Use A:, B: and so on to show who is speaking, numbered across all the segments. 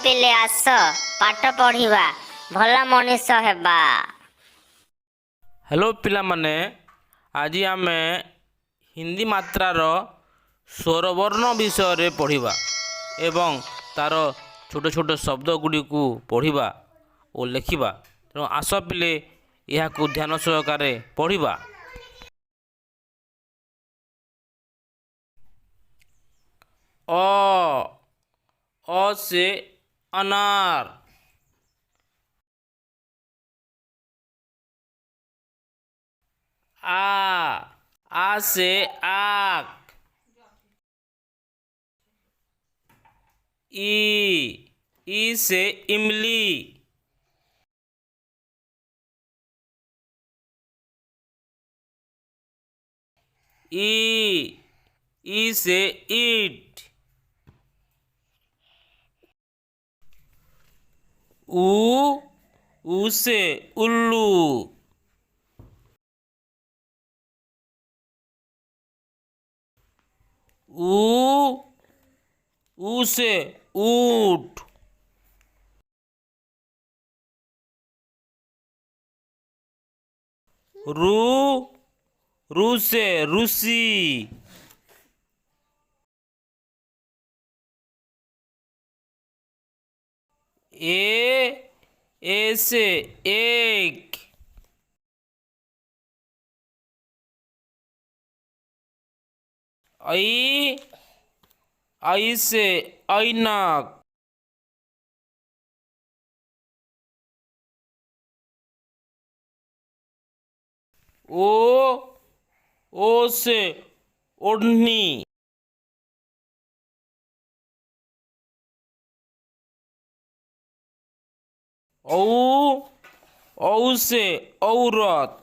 A: ପିଲେ ଆସ ପାଠ ପଢ଼ିବା ଭଲ ମଣିଷ ହେବା।
B: ହ୍ୟାଲୋ ପିଲାମାନେ, ଆଜି ଆମେ ହିନ୍ଦୀ ମାତ୍ରାର ସ୍ୱରବର୍ଣ୍ଣ ବିଷୟରେ ପଢ଼ିବା ଏବଂ ତା'ର ଛୋଟ ଛୋଟ ଶବ୍ଦ ଗୁଡ଼ିକୁ ପଢ଼ିବା ଓ ଲେଖିବା। ତେଣୁ ଆସ ପିଲେ ଏହାକୁ ଧ୍ୟାନ ସହକାରେ ପଢ଼ିବା। अ से अनार। आ से आग। ई से इमली। ई से ईट। ऊ से उल्लू। ऊ से ऊंट। रू से रूसी। ए से एक। आई से ऐनक। ओ से ओढ़नी। औ से औरत।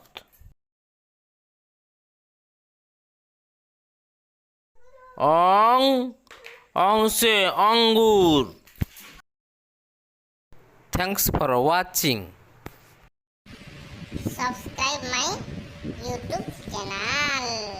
B: अंग से अंगूर। Thanks for watching.
A: Subscribe my YouTube channel.